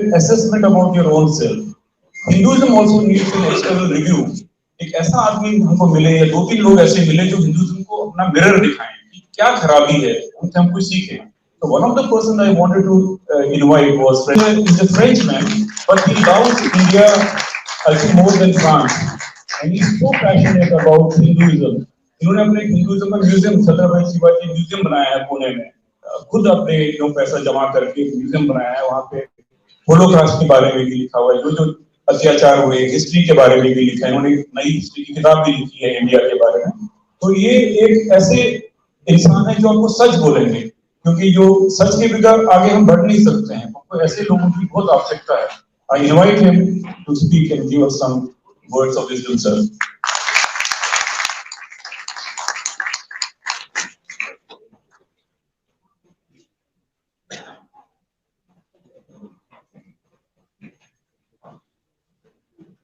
an assessment about your own self. Hinduism also needs an external review. एक ऐसा आदमी हमको मिले या दो तीन लोग ऐसे मिले जो हिंदुइज्म को अपना मिरर दिखाएं कि क्या खराबी है, उनसे हम कुछ सीखें. So one of the person I wanted to invite was he's a Frenchman, but he loves India, I think, more than France, and he's so passionate about Hinduism. इन्होंने अपने हिंदुइज्म का म्यूजियम छत्रपति शिवाजी म्यूजियम बनाया है पुणे में. खुद अपने पैसा जमा करके म्यूजियम बनाया है. वहाँ पे होलोकॉस्ट के बारे में भी लिखा हुआ है, जो अत्याचार हुए, हिस्ट्री के बारे में भी लिखा है. उन्होंने नई हिस्ट्री की किताब भी लिखी है इंडिया के बारे में. तो ये एक ऐसे इंसान है जो आपको सच बोलेंगे, क्योंकि जो सच के बगैर आगे हम बढ़ नहीं सकते हैं. आपको ऐसे लोगों की बहुत आवश्यकता है. I invite him to speak and give us some words of wisdom, sir.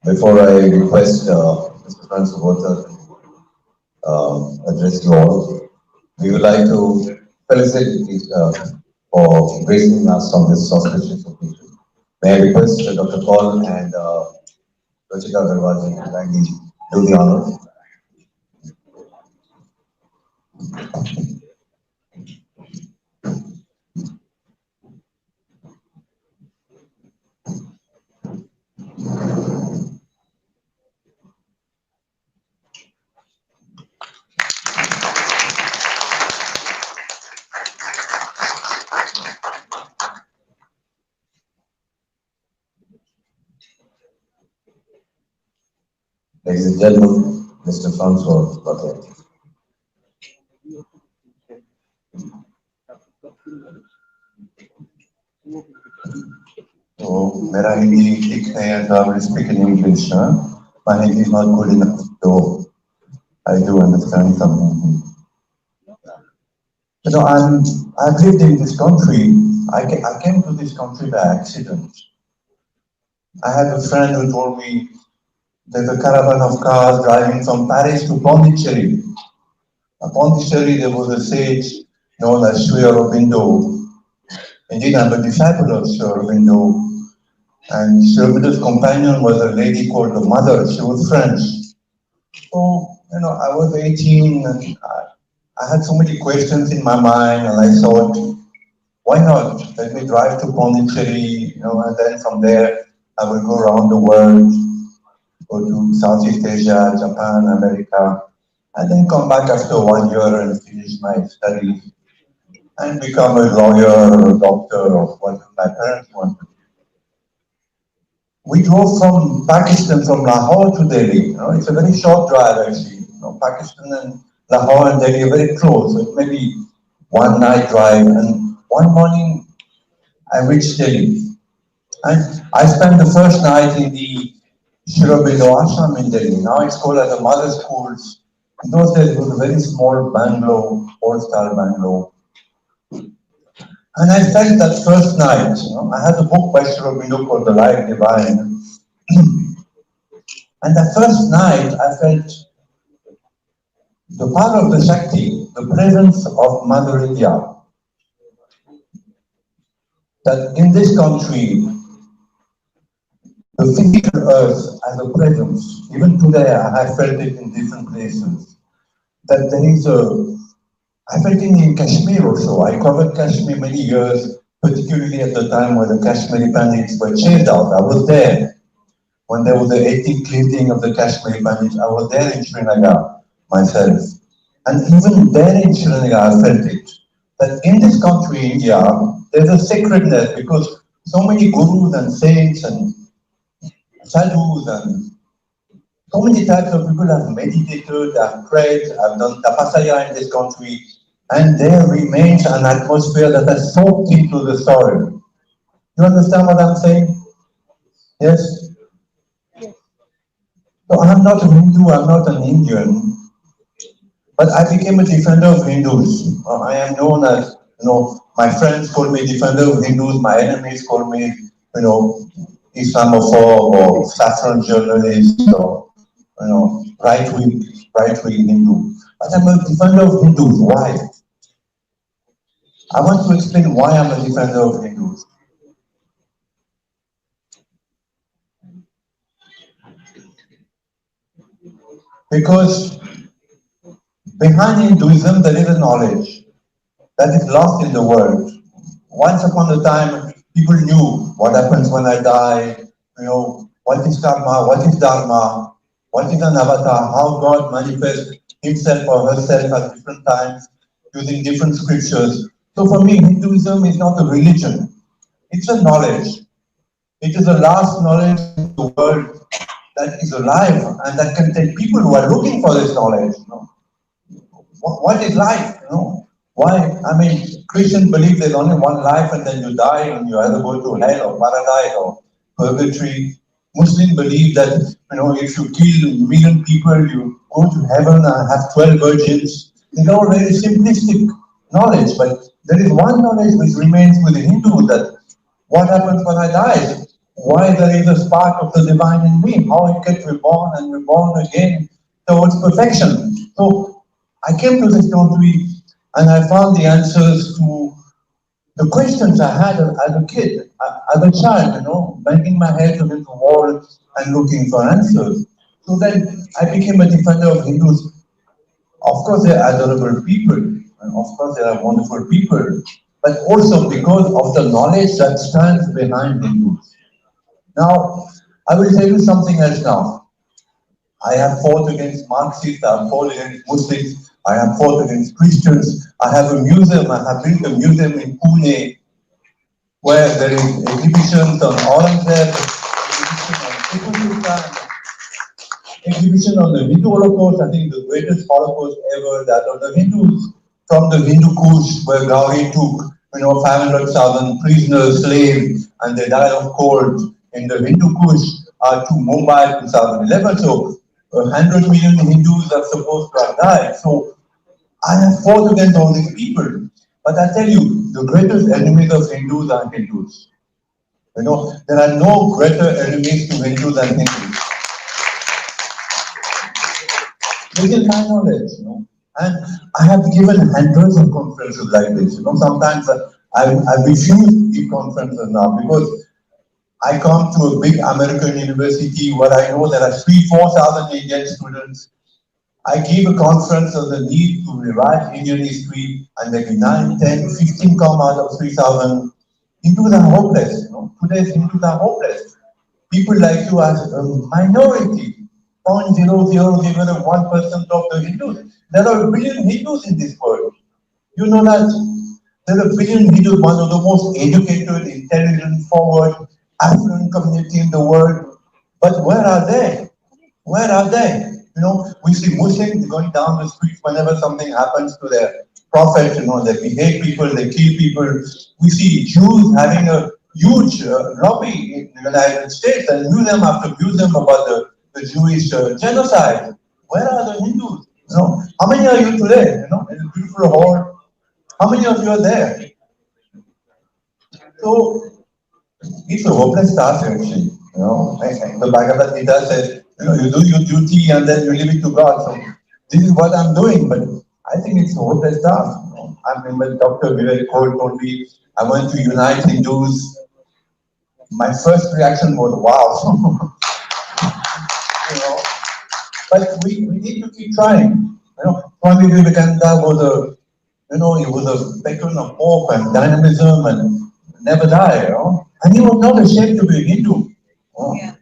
Before I request Mr. Sansad to address you all, we would like to felicitate for gracing us on this auspicious occasion. May I request Dr. Paul and Rachika Agarwal to kindly do the honors. Ladies and gentlemen, Mr. Sansad, so, मेरा हिंदी ठीक है, and I will speak in English. My Hindi is not good enough, though I do understand some Hindi. You know, I've lived in this country. I came to this country by accident. I had a friend who told me there's a caravan of cars driving from Paris to Pondicherry. At Pondicherry, there was a sage known as Sri Aurobindo. Indeed, I'm a disciple of Sri Aurobindo. And Sri Aurobindo's companion was a lady called the Mother. She was French. So, you know, I was 18 and I had so many questions in my mind, and I thought, why not? Let me drive to Pondicherry, you know, and then from there I will go around the world, go to Southeast Asia, Japan, America, and then come back after 1 year and finish my studies and become a lawyer or a doctor or what my parents wanted. We drove from Pakistan, from Lahore to Delhi. You know, it's a very short drive actually. You know, Pakistan and Lahore and Delhi are very close, so it may be one night drive. And one morning I reached Delhi. And I spent the first night in the Sri Aurobindo Ashram in Delhi. Now it's called as a mother schools. In those days it was a very small bungalow, 4-star bungalow. And I felt that first night, you know, I had a book by Sri Aurobindo called The Life Divine. And that first night I felt the power of the Shakti, the presence of Mother India. That in this country, the physical earth has a presence. Even today I have felt it in different places. That there is I felt it in Kashmir also. I covered Kashmir many years, particularly at the time when the Kashmiri Pandits were chased out. I was there. When there was the 18th cleansing of the Kashmiri Pandits, I was there in Srinagar myself. And even there in Srinagar, I felt it. That in this country, India, there's a sacredness because so many gurus and saints and sadhus and so many types of people have meditated, have prayed, have done tapasaya in this country, and there remains an atmosphere that has soaked into the soil. You understand what I'm saying? Yes? So I'm not a Hindu, I'm not an Indian, but I became a defender of Hindus. I am known as, you know, my friends call me defender of Hindus, my enemies call me, you know, Islamophobe or saffron journalist or, you know, right-wing Hindu. But I'm a defender of Hindus. Why? I want to explain why I'm a defender of Hindus. Because behind Hinduism there is a knowledge that is lost in the world. Once upon a time, people knew what happens when I die, what is karma, what is dharma, what is an avatar, how God manifests himself or herself at different times using different scriptures. So for me, Hinduism is not a religion, it's a knowledge. It is the last knowledge in the world that is alive and that can take people who are looking for this knowledge. What is life? Why? I mean, Christians believe there's only one life and then you die and you either go to hell or paradise or purgatory. Muslims believe that, if you kill a million people, you go to heaven and have 12 virgins. These are all very simplistic knowledge, but there is one knowledge which remains with the Hindu, that what happens when I die? Why there is a spark of the divine in me? How it gets reborn and reborn again towards perfection. So I came to this country and I found the answers to the questions I had as a kid, as a child, banging my head against the wall and looking for answers. So then I became a defender of Hindus. Of course, they're adorable people, and of course, they are wonderful people, but also because of the knowledge that stands behind Hindus. Now, I will tell you something else now. I have fought against Marxists, I have fought against Muslims, I have fought against Christians. I have a museum, I have built a museum in Pune where there is exhibitions on Aurangzeb, exhibition on Tipu Sultan, exhibition on the Hindu Holocaust, I think the greatest Holocaust ever, that of the Hindus from the Hindu Kush, where Gauri took 500,000 prisoners, slaves, and they died of cold in the Hindu Kush to Mumbai 2011. So 100 million Hindus are supposed to have died. So I have fought against all these people. But I tell you, the greatest enemies of Hindus are Hindus. There are no greater enemies to Hindus than Hindus. This is my knowledge. And I have given hundreds of conferences like this. Sometimes I refuse to give conferences now because I come to a big American university where I know there are 3,000-4,000 Indian students. I give a conference on the need to rewrite Indian history, and maybe 9, 10, 15 come out of 3,000. Hindus are hopeless. Today's Hindus are hopeless. People like you are a minority, 0.0001% of the Hindus. There are a billion Hindus in this world. You know that there are a billion Hindus, one of the most educated, intelligent, forward, affluent community in the world. But where are they? Where are they? We see Muslims going down the streets whenever something happens to their prophet. They behead people, they kill people. We see Jews having a huge lobby in the United States, and museum after museum about the Jewish genocide. Where are the Hindus? How many are you today? In a beautiful hall. How many of you are there? So it's a hopeless task actually. The Bhagavad Gita says, you do your duty and then you leave it to God. So this is what I'm doing, but I think it's a hopeless task. I remember Dr. Vivek Kaur told me I want to unite Hindus. My first reaction was wow. But we need to keep trying. Swami Vivekananda was he was a beacon of hope and dynamism and never die. And he was not ashamed to be a Hindu. Yeah.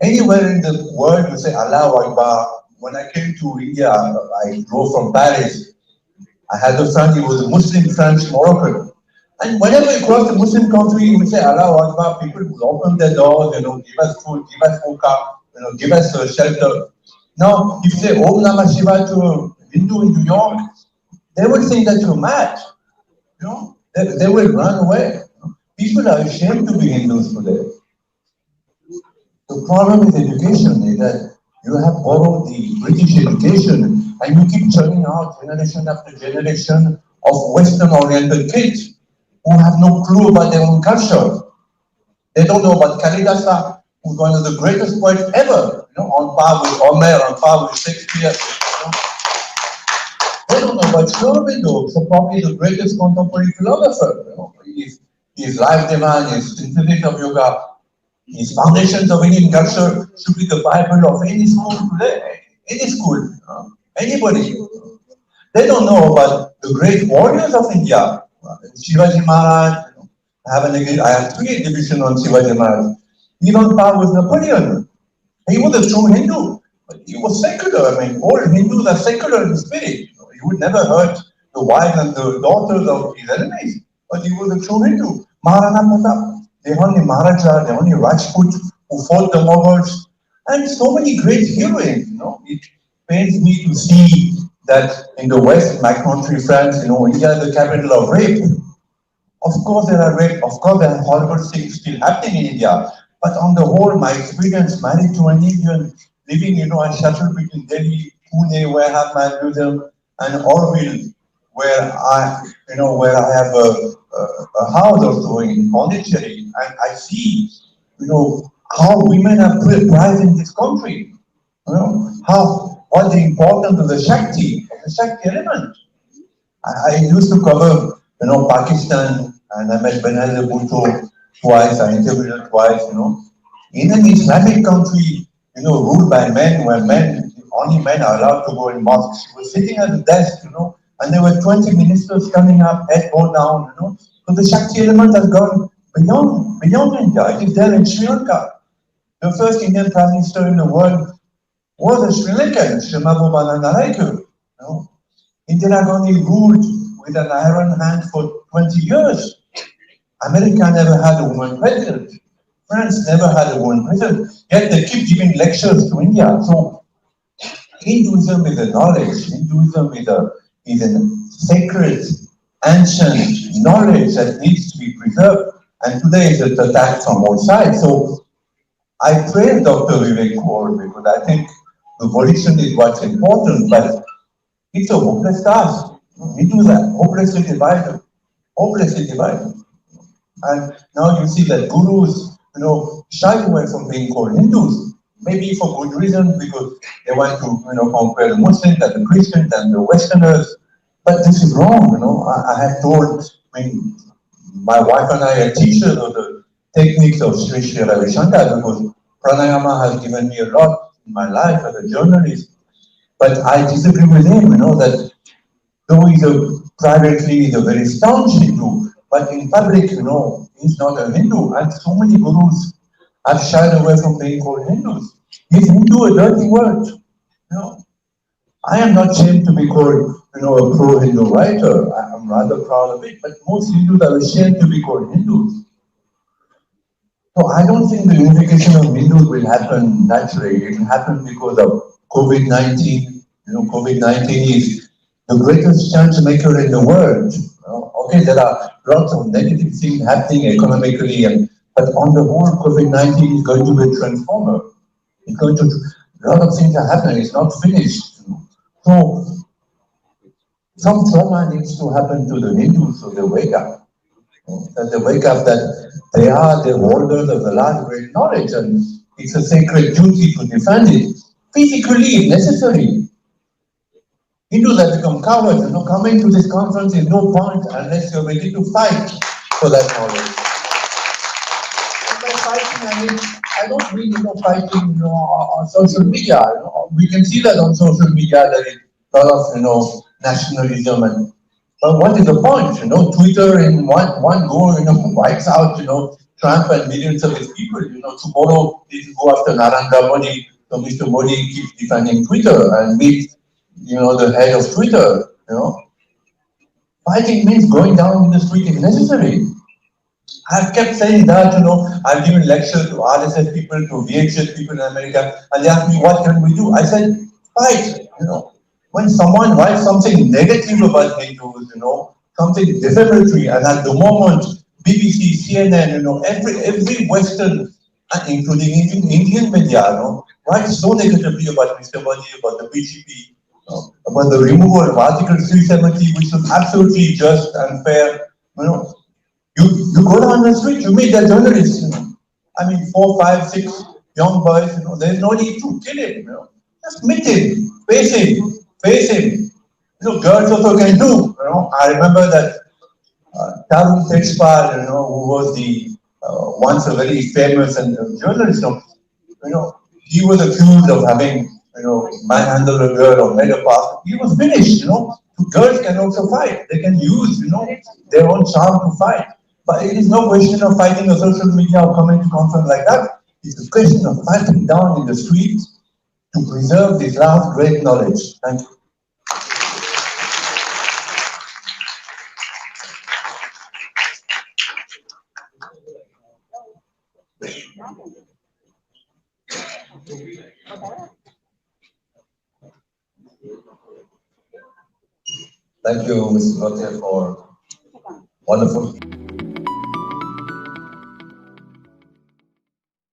Anywhere in the world, you say Allah Akbar. When I came to India, I drove from Paris. I had a friend, he was a Muslim French Moroccan. And whenever you cross the Muslim country, you would say Allah Akbar, people would open their doors, give us food, give us hookah, give us shelter. Now, if you say Om Namah Shivaya to a Hindu in New York, they would think that you're mad. They will run away. People are ashamed to be Hindus today. The problem with education is that you have borrowed the British education and you keep churning out generation after generation of Western-oriented kids who have no clue about their own culture. They don't know about Kalidasa, who's one of the greatest poets ever, on par with Homer, on par with Shakespeare. They don't know about Sri Aurobindo, so probably the greatest contemporary philosopher. His life demand, his synthesis of yoga, his foundations of Indian culture should be the Bible of any school today. any school, anybody. They don't know about the great warriors of India. Shivaji Maharaj, I have three exhibitions on Shivaji Maharaj. Even par with Napoleon. He was a true Hindu, but he was secular. I mean, all Hindus are secular in spirit. He would never hurt the wives and the daughters of his enemies, but he was a true Hindu. Maharana Pratap, the only Maharaja, the only Rajput who fought the Mughals, and so many great heroines. It pains me to see that in the West, my country, France, India is the capital of rape. Of course, there are rape. Of course, there are horrible things still happening in India. But on the whole, my experience married to an Indian, living, I shuttle between Delhi, Pune, where I have my museum, and Orville, where I have a house also in Pondicherry, and I see, how women are prized in this country. What the importance of the Shakti element. I used to cover, Pakistan, and I met Benazir Bhutto twice, I interviewed her twice, In an Islamic country, ruled by men, where only men are allowed to go in mosques. She was sitting at the desk, and there were 20 ministers coming up, head bowed down, So the Shakti element has gone beyond India. It is there in Sri Lanka. The first Indian prime minister in the world was a Sri Lankan, Srimabu Bandaranaike. Indira Gandhi ruled with an iron hand for 20 years. America never had a woman president. France never had a woman president. Yet they keep giving lectures to India. So Hinduism is a knowledge. Hinduism is a sacred, ancient knowledge that needs to be preserved. And today it's attacked from all sides. So I praise Dr. Vivek Kaur because I think the volition is what's important, but it's a hopeless task. Hindus are hopelessly divided. Hopelessly divided. And now you see that gurus, shy away from being called Hindus. Maybe for good reason, because they want to, compare the Muslims and the Christians and the Westerners. But this is wrong, I have told, my wife and I are teachers of the techniques of Sri Sri Ravi Shankar, because pranayama has given me a lot in my life as a journalist. But I disagree with him, that though he's a very staunch Hindu, but in public, he's not a Hindu. And so many gurus have shied away from being called Hindus. Is Hindu a dirty word? I am not ashamed to be called, a pro-Hindu writer. I'm rather proud of it, but most Hindus are ashamed to be called Hindus. So I don't think the unification of Hindus will happen naturally. It will happen because of COVID-19. COVID-19 is the greatest change maker in the world. Okay, there are lots of negative things happening economically, but on the whole, COVID-19 is going to be a transformer. A lot of things are happening. It's not finished. So some trauma needs to happen to the Hindus so they wake up. That they wake up that they are the holders of the last great knowledge, and it's a sacred duty to defend it physically if necessary. Hindus have become cowards. Coming to this conference is no point unless you're ready to fight for that knowledge. And by fighting, I don't mean fighting on social media. We can see that on social media there is a lot of nationalism but what is the point? Twitter in one go, wipes out, Trump and millions of his people. Tomorrow they go after Narendra Modi, so Mr. Modi keeps defending Twitter and meet, the head of Twitter. Fighting means going down in the street if necessary. I've kept saying that, I've given lectures to RSS people, to VHS people in America, and they asked me, what can we do? I said, fight, When someone writes something negative about Hindus, something defamatory, and at the moment, BBC, CNN, every Western, including Indian media, writes so negatively about Mr. Modi, about the BJP, about the removal of Article 370, which was absolutely just and fair. You go down the street, you meet the journalists. 4, 5, 6 young boys. There's no need to kill him. Just meet him, face him. Girls also can do. I remember that Tarun Tejpal, who was the once a very famous and journalist. He was accused of having, manhandled a girl or made a pass. He was finished. Girls can also fight. They can use, their own charm to fight. But it is no question of fighting on social media or coming to conference like that. It's a question of fighting down in the streets to preserve this last great knowledge. Thank you. Thank you, Mr. Rote, for wonderful.